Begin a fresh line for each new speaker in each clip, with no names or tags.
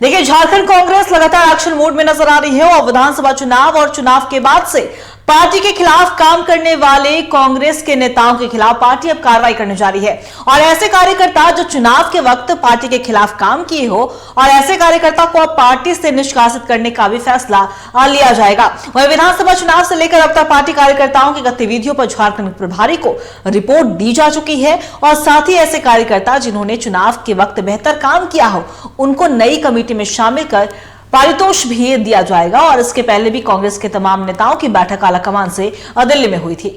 देखिए, झारखंड कांग्रेस लगातार action mode में नजर आ रही है और विधानसभा चुनाव और चुनाव के बाद से पार्टी के खिलाफ काम करने वाले कांग्रेस के नेताओं के खिलाफ पार्टी अब कार्रवाई करने जा रही है। और ऐसे कार्यकर्ता जो चुनाव के वक्त पार्टी के खिलाफ काम किए हो और ऐसे कार्यकर्ता को अब पार्टी से निष्कासित करने का भी फैसला लिया जाएगा। वहीं विधानसभा चुनाव से लेकर अब तक पार्टी कार्यकर्ताओं की गतिविधियों पर झारखंड प्रभारी को रिपोर्ट दी जा चुकी है और साथ ही ऐसे कार्यकर्ता जिन्होंने चुनाव के वक्त बेहतर काम किया हो उनको नई कमेटी में शामिल कर पारितोष भी दिया जाएगा। और इसके पहले भी कांग्रेस के तमाम नेताओं की बैठक आलाकमान से दिल्ली में हुई थी।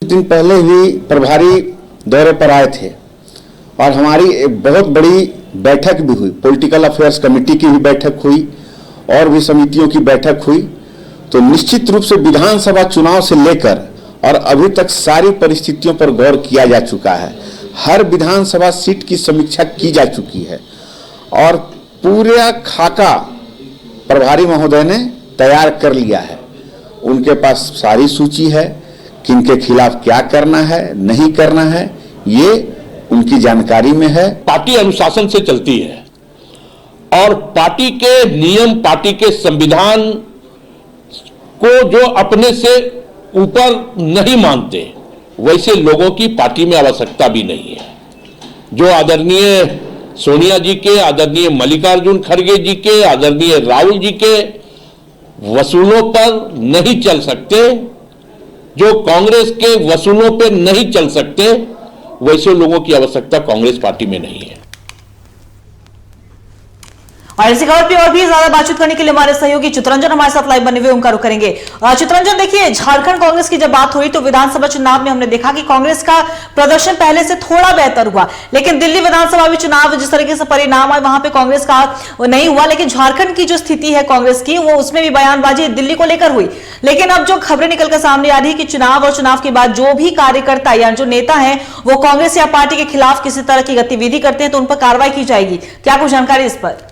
दिन पहले ही प्रभारी दौरे पर आए थे और हमारी एक बहुत बड़ी बैठक भी हुई, पॉलिटिकल अफेयर्स कमेटी की भी बैठक हुई और भी समितियों की बैठक हुई। तो निश्चित रूप से विधानसभा चुनाव से लेकर और अभी तक सारी परिस्थितियों पर गौर किया जा चुका है। हर विधानसभा सीट की समीक्षा की जा चुकी है और पूरा खाका प्रभारी महोदय ने तैयार कर लिया है। उनके पास सारी सूची है, किनके खिलाफ क्या करना है, नहीं करना है, ये उनकी जानकारी में है।
पार्टी अनुशासन से चलती है और पार्टी के नियम, पार्टी के संविधान को जो अपने से ऊपर नहीं मानते वैसे लोगों की पार्टी में आवश्यकता भी नहीं है। जो आदरणीय सोनिया जी के, आदरणीय मल्लिकार्जुन खड़गे जी के, आदरणीय राहुल जी के वसूलों पर नहीं चल सकते, जो कांग्रेस के वसूलों पर नहीं चल सकते, वैसे लोगों की आवश्यकता कांग्रेस पार्टी में नहीं है।
और इसी खबर पर और भी ज्यादा बातचीत करने के लिए हमारे सहयोगी चित्रंजन हमारे साथ लाइव बने हुए, उनका रुख करेंगे। चित्रंजन, देखिए, झारखंड कांग्रेस की जब बात हुई तो विधानसभा चुनाव में हमने देखा कि कांग्रेस का प्रदर्शन पहले से थोड़ा बेहतर हुआ, लेकिन दिल्ली विधानसभा भी चुनाव जिस तरीके से परिणाम आए वहां पे कांग्रेस का नहीं हुआ। लेकिन झारखंड की जो स्थिति है कांग्रेस की, वो उसमें भी बयानबाजी दिल्ली को लेकर हुई। लेकिन अब जो खबरें निकलकर सामने आ रही है कि चुनाव और चुनाव के बाद जो भी कार्यकर्ता या जो नेता है वो कांग्रेस या पार्टी के खिलाफ किसी तरह की गतिविधि करते हैं तो उन पर कार्रवाई की जाएगी। क्या कुछ जानकारी इस पर?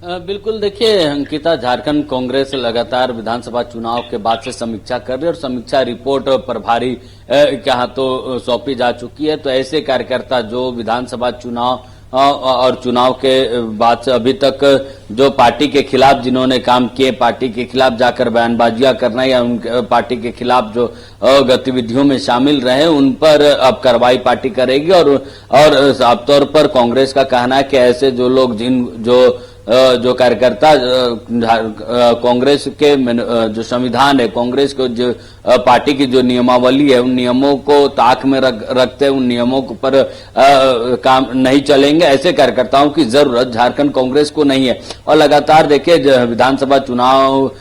बिल्कुल, देखिए अंकिता, झारखंड कांग्रेस लगातार विधानसभा चुनाव के बाद से समीक्षा कर रही है और समीक्षा रिपोर्ट प्रभारी के हाथों सौंपी जा चुकी है। तो ऐसे कार्यकर्ता जो विधानसभा चुनाव और चुनाव के बाद से अभी तक जो पार्टी के खिलाफ जिन्होंने काम किए, पार्टी के खिलाफ जाकर बयानबाजियां करना या पार्टी के खिलाफ जो गतिविधियों में शामिल रहे, उन पर अब कार्रवाई पार्टी करेगी। और साफ तौर पर कांग्रेस का कहना है कि ऐसे जो लोग जो कार्यकर्ता कांग्रेस के जो संविधान है, कांग्रेस को जो पार्टी की जो नियमावली है, उन नियमों को ताक में रखते उन नियमों पर काम नहीं चलेंगे, ऐसे कार्यकर्ताओं की जरूरत झारखंड कांग्रेस को नहीं है। और लगातार देखिए विधानसभा चुनाव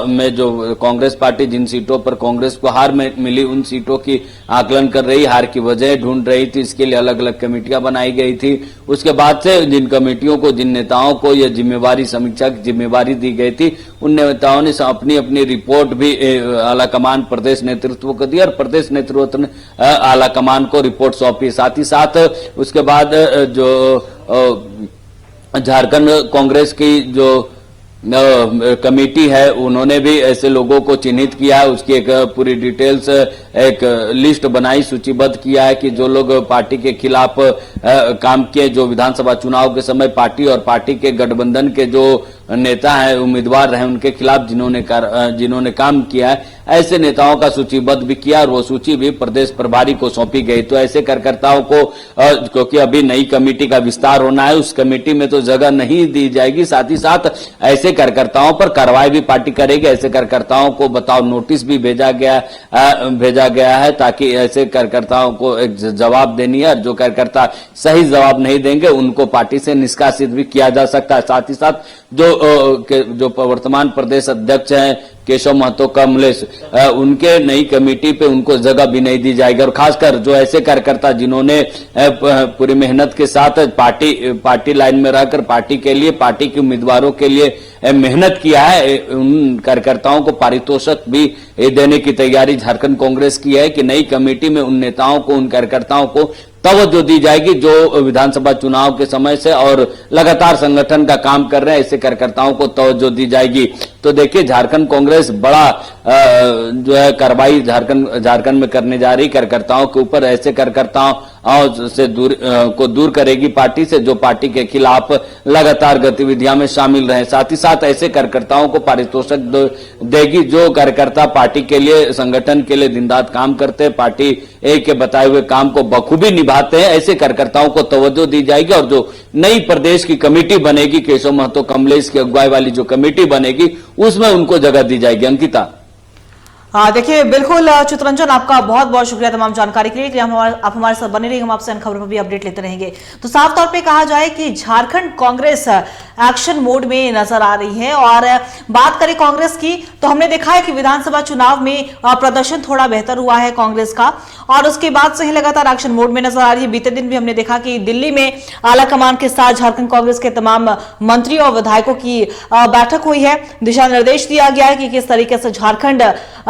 में जो कांग्रेस पार्टी जिन सीटों पर कांग्रेस को हार मिली, उन सीटों की आकलन कर रही, हार की वजह ढूंढ रही थी। इसके लिए अलग अलग कमेटियां बनाई गई थी। उसके बाद से जिन कमेटियों को, जिन नेताओं को ये जिम्मेवारी, समीक्षा की जिम्मेवारी दी गई थी, उन नेताओं ने अपनी अपनी रिपोर्ट भी आलाकमान प्रदेश नेतृत्व को दी और प्रदेश नेतृत्व ने आलाकमान को रिपोर्ट सौंपी। साथ ही साथ उसके बाद जो झारखंड कांग्रेस की जो कमेटी है, उन्होंने भी ऐसे लोगों को चिन्हित किया है। उसकी एक पूरी डिटेल्स, एक लिस्ट बनाई, सूचीबद्ध किया है कि जो लोग पार्टी के खिलाफ काम किए, जो विधानसभा चुनाव के समय पार्टी और पार्टी के गठबंधन के जो नेता हैं, उम्मीदवार रहे, उनके खिलाफ जिन्होंने काम किया है, ऐसे नेताओं का सूचीबद्ध भी किया और वो सूची भी प्रदेश प्रभारी को सौंपी गई। तो ऐसे कार्यकर्ताओं को, क्योंकि अभी नई कमेटी का विस्तार होना है, उस कमेटी में तो जगह नहीं दी जाएगी। साथ ही साथ ऐसे कार्यकर्ताओं पर कार्रवाई भी पार्टी करेगी। ऐसे कार्यकर्ताओं को बताओ नोटिस भी भेजा गया है ताकि ऐसे कार्यकर्ताओं को एक जवाब देनी है। जो कार्यकर्ता सही जवाब नहीं देंगे उनको पार्टी से निष्कासित भी किया जा सकता है। साथ ही साथ जो वर्तमान प्रदेश अध्यक्ष हैं केशव महतो कमलेश, उनके नई कमेटी पे उनको जगह भी नहीं दी जाएगी। और खासकर जो ऐसे कार्यकर्ता जिन्होंने पूरी मेहनत के साथ पार्टी लाइन में रहकर पार्टी के लिए, पार्टी के उम्मीदवारों के लिए मेहनत किया है, उन कार्यकर्ताओं को पारितोषिक भी देने की तैयारी झारखंड कांग्रेस की है कि नई कमेटी में उन नेताओं को, उन कार्यकर्ताओं को तवज्जो दी जाएगी जो विधानसभा चुनाव के समय से और लगातार संगठन का काम कर रहे हैं। ऐसे कार्यकर्ताओं को तवज्जो दी जाएगी। तो तो देखिए झारखंड कांग्रेस बड़ा जो है कार्रवाई झारखंड में करने जा रही कार्यकर्ताओं के ऊपर। ऐसे कार्यकर्ताओं से दूर करेगी पार्टी से जो पार्टी के खिलाफ लगातार गतिविधियों में शामिल रहे। साथ ही साथ ऐसे कार्यकर्ताओं को पारितोषिक देगी जो कार्यकर्ता पार्टी के लिए, संगठन के लिए दिन रात काम करते हैं, पार्टी के बताए हुए काम को बखूबी निभाते हैं। ऐसे कार्यकर्ताओं को तवज्जो दी जाएगी और जो नई प्रदेश की कमेटी बनेगी, केशव महतो कमलेश की अगुवाई वाली जो कमेटी बनेगी, उसमें उनको जगह दी जाएगी। अंकिता,
देखिए बिल्कुल चित्रंजन, आपका बहुत बहुत शुक्रिया तमाम जानकारी के लिए कि आप हमारे साथ बने रहिए, हम आपसे इन खबरों पर भी अपडेट लेते रहेंगे। तो साफ तौर पे कहा जाए कि झारखंड कांग्रेस एक्शन मोड में नजर आ रही है। और बात करें कांग्रेस की तो हमने देखा है कि विधानसभा चुनाव में प्रदर्शन थोड़ा बेहतर हुआ है कांग्रेस का, और उसके बाद से ही लगातार एक्शन मोड में नजर आ रही है। बीते दिन भी हमने देखा कि दिल्ली में आला कमान के साथ झारखंड कांग्रेस के तमाम मंत्रियों और विधायकों की बैठक हुई है। दिशा निर्देश दिया गया है कि किस तरीके से झारखंड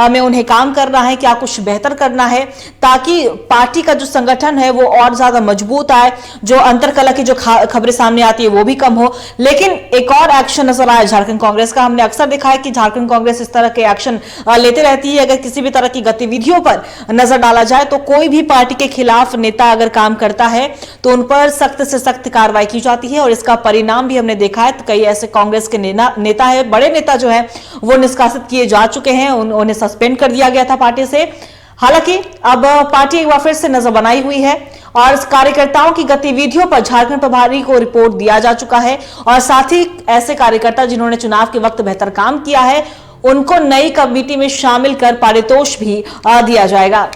में उन्हें काम करना है, क्या कुछ बेहतर करना है ताकि पार्टी का जो संगठन है वो और ज्यादा मजबूत आए, जो अंतरकलह की जो खबरें सामने आती है वो भी कम हो। लेकिन एक और एक्शन नजर आया झारखंड कांग्रेस का। हमने अक्सर देखा है कि झारखंड कांग्रेस इस तरह के एक्शन लेते रहती है। अगर किसी भी तरह की गतिविधियों पर नजर डाला जाए तो कोई भी पार्टी के खिलाफ नेता अगर काम करता है तो उन पर सख्त से सख्त कार्रवाई की जाती है, और इसका परिणाम भी हमने देखा है। कई ऐसे कांग्रेस के नेता है, बड़े नेता जो है वो निष्कासित किए जा चुके हैं, उन्हें सस्पेंड कर दिया गया था पार्टी से। हालांकि अब पार्टी एक बार फिर से नजर बनाई हुई है और कार्यकर्ताओं की गतिविधियों पर झारखंड प्रभारी को रिपोर्ट दिया जा चुका है, और साथ ही ऐसे कार्यकर्ता जिन्होंने चुनाव के वक्त बेहतर काम किया है उनको नई कमेटी में शामिल कर पारितोष भी दिया जाएगा।